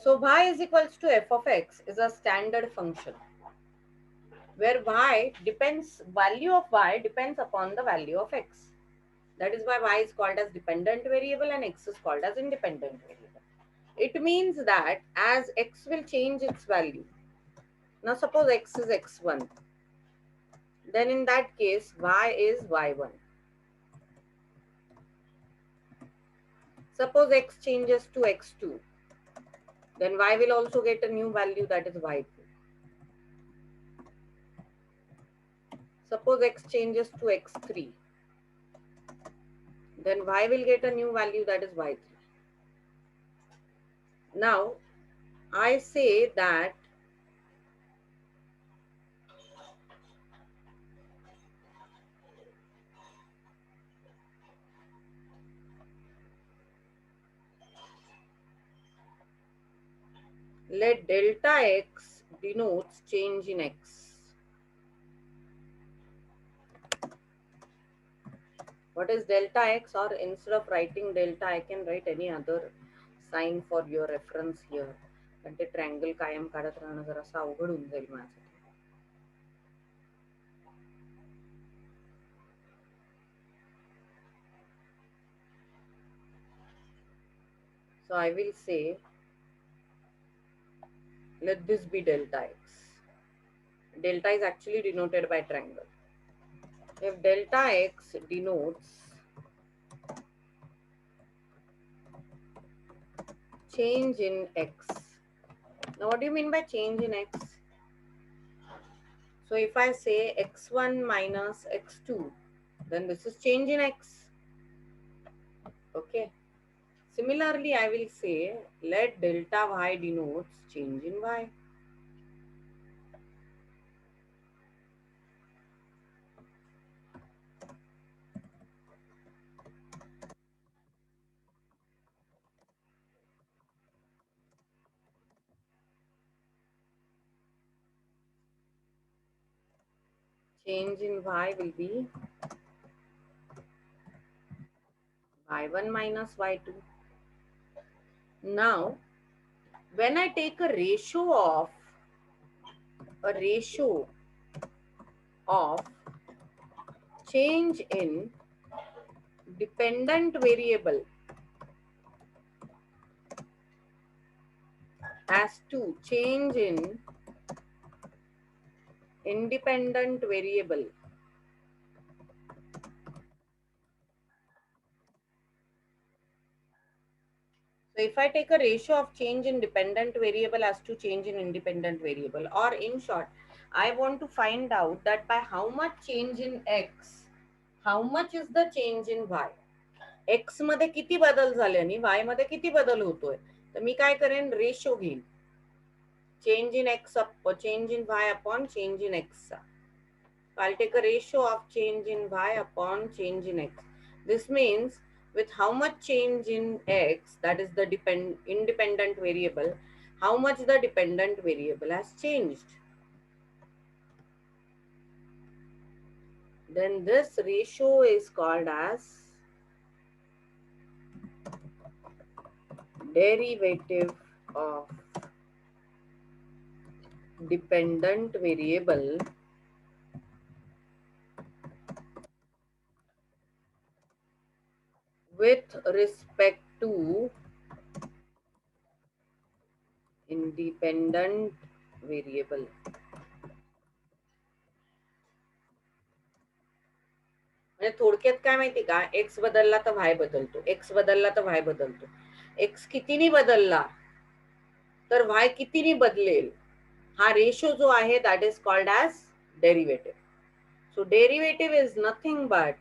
So y is equals to f of x is a standard function where value of y depends upon the value of x. That is why y is called as dependent variable and x is called as independent variable. It means that as x will change its value. Now suppose x is x1, then in that case y is y1. Suppose x changes to x2, then y will also get a new value, that is y2. Suppose x changes to x3, then y will get a new value, that is y3. Now I say that let delta x denotes change in x. What is delta x? Or instead of writing delta, I can write any other sign for your reference here. पण ते triangle कायम काढत राहणं जरासं अवघड होऊन जाईल माझ्यासाठी. So I will say let this be delta x. Delta is actually denoted by triangle. If delta x denotes change in x. Now what do you mean by change in x? So if I say x1 minus x2, then this is change in x. Okay. Similarly, I will say let delta y denotes change in y. Change in y will be y1 minus y2. Now, when I take a ratio of change in dependent variable as to change in independent variable, so if I take a ratio of change in dependent variable as to change in independent variable, or in short, I want to find out that by how much change in x, how much is the change in y. x मध्ये किती बदल झाले आणि y मध्ये किती बदल होतोय, तर मी काय करेन, रेशो घेईन change in x change in y upon change in x. I'll take a ratio of change in y upon change in x. This means with how much change in x, that is the independent variable, how much the dependent variable has changed. Then this ratio is called as derivative of dependent variable with respect to independent variable. म्हणजे थोडक्यात काय माहिती का, x बदलला तर वाय बदलतो, x बदलला तर वाय बदलतो. एक्स कितीनी बदलला तर वाय कितीनी बदलेल, हा रेशो जो आहे that is called as derivative. So derivative is nothing but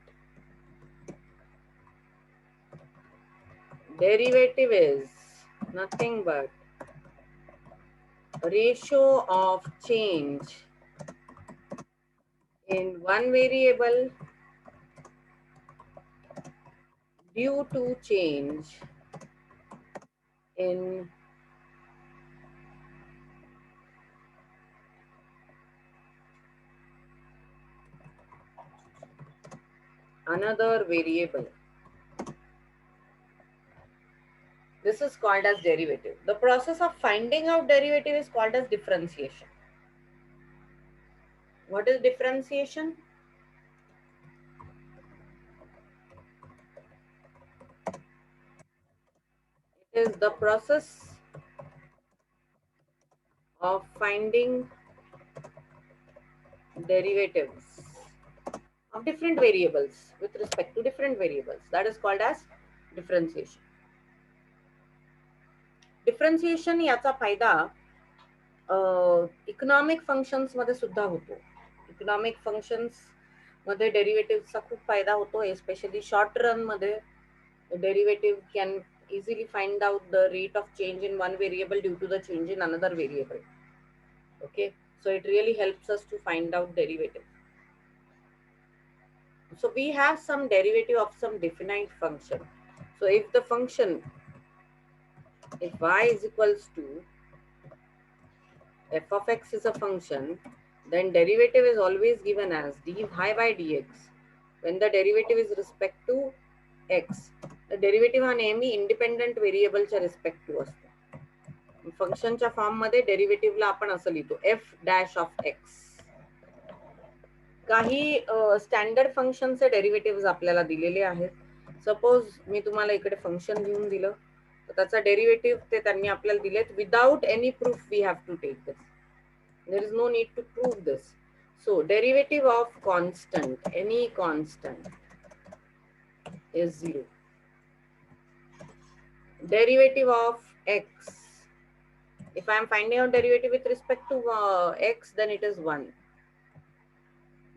ratio of change in one variable due to change in another variable. This This is called as derivative. The process of finding out derivative is called as differentiation. What is differentiation? It is the process of finding derivatives of different variables with respect to different variables. That is called as differentiation. Differentiation याचा फायदा economic functions मध्ये सुद्धा होतो. Economic functions मध्ये डेरिव्हेटिव्हचा खूप फायदा होतो, especially short run मध्ये. Derivative can easily find out the rate of change in one variable due to the change in another variable. Okay, so it really helps us to find out derivative. So we have some derivative of some definite function. So if the function, if y is equals to f of x is a function, then derivative is always given as dy by dx. When the derivative is respect to x, the derivative हा नेहमी independent व्हेरिएबलच्या respect to असतो. फंक्शनच्या form मध्ये डेरिव्हेटिव्हला आपण असं लिहितो F dash of x. काही स्टँडर्ड फंक्शनचे डेरिव्हेटिव्ह आपल्याला दिलेले आहेत. सपोज मी तुम्हाला इकडे फंक्शन लिहून दिलं, तर त्याचा डेरिव्हेटिव्ह ते त्यांनी आपल्याला दिलेत. Without any proof we have to take this. There is no need to prove this. So derivative of constant, any constant is 0. Derivative of x, if I am finding out derivative with respect to x, then it is 1.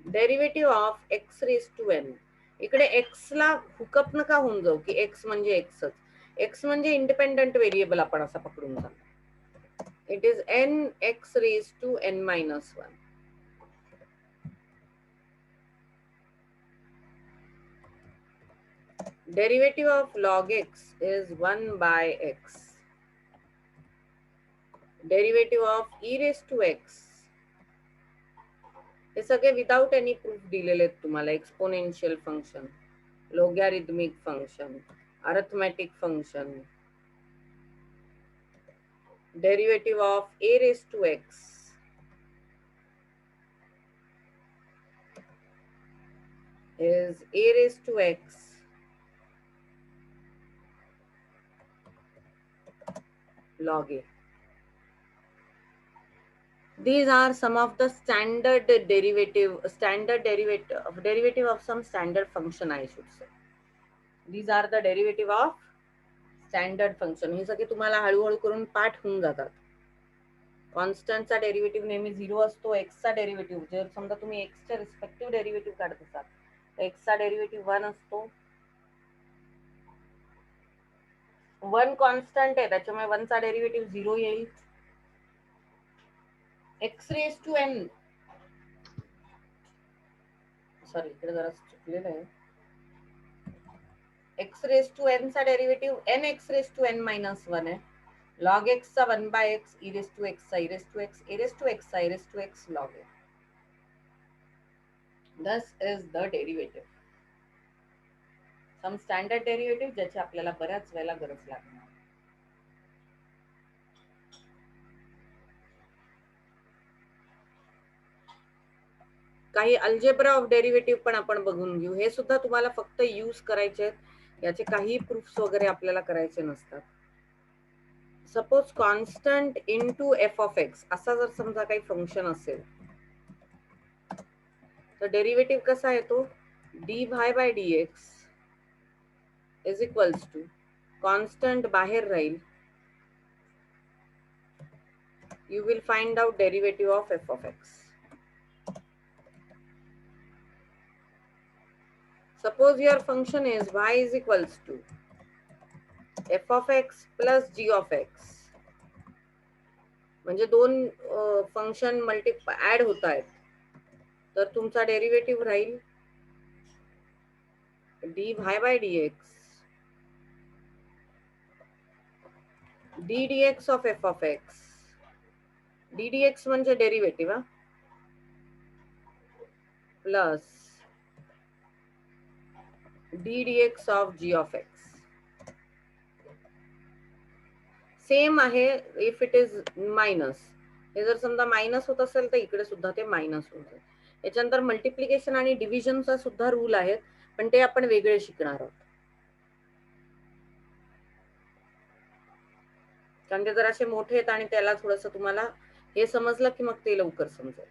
Derivative of x raised to n, इकडे x ला hookup नका होऊन जाऊ की x म्हणजे xच. x म्हणजे independent variable आपण असा पकडून जाऊ. It is n x raised to n minus 1. Derivative of log x is 1 by x. Derivative of e raised to x, हे सगळे विदाउट एनी प्रूफ दिलेले आहेत तुम्हाला. Exponential function, logarithmic function, arithmetic function. Derivative of a raise to x is a raised to x log a. These are some of the standard derivative of some standard function, I should say. These are the derivative of standard function. हे सगळे तुम्हाला हळूहळू करून पाठ होऊन जातात. कॉन्स्टंटचा derivative नेहमी 0 असतो. एक्सचा derivative जर समजा तुम्ही एक्सच्या रिस्पेक्टिव्ह डेरिव्हेटिव्ह काढत असाल तर एक्सचा डेरिव्हेटिव्ह 1 असतो. 1 कॉन्स्टंट आहे, त्याच्यामुळे 1 चा डेरिव्हेटिव्ह 0 येईल. X raise to n, sorry इकडे जरा चुकलेलं आहे. एक्स रेज टू एन चा derivative n x raise to n minus 1 आहे. लॉग एक्स चा 1 by x, e raise to x चा e raise to x, a raise to x चा a raise to x log a. This is the derivative. Some standard derivative ज्याची आपल्याला बऱ्याच वेळेला गरज लागणार. काही अल्जेब्रा ऑफ डेरिव्हेटिव्ह पण आपण बघून घेऊ. हे सुद्धा तुम्हाला फक्त यूज करायचे आहेत, याचे काही प्रूफ्स वगैरे आपल्याला करायचे नसतात. Suppose constant into F of x असा जर समजा काही फंक्शन असेल, तर डेरिव्हेटिव्ह कसा येतो, D Y by D X is equals to constant बाहेर राहील, you will find out derivative of f of x. Suppose your function is y is equals to f of x plus g of x. म्हणजे दोन function add होत आहेत, तर तुमचा derivative Raheel dy by dx d dx of f of x. d dx म्हणजे derivative plus d dx of g of x. Same आहे if it is minus. हे जर समजा मायनस होत असेल तर इकडे सुद्धा ते मायनस होत आहे. याच्यानंतर मल्टिप्लिकेशन आणि डिव्हिजनचा सुद्धा रूल आहेत, पण ते आपण वेगळे शिकणार आहोत. कारण ते जरासे मोठे आहेत आणि त्याला थोडस तुम्हाला हे समजलं की मग ते लवकर समजेल.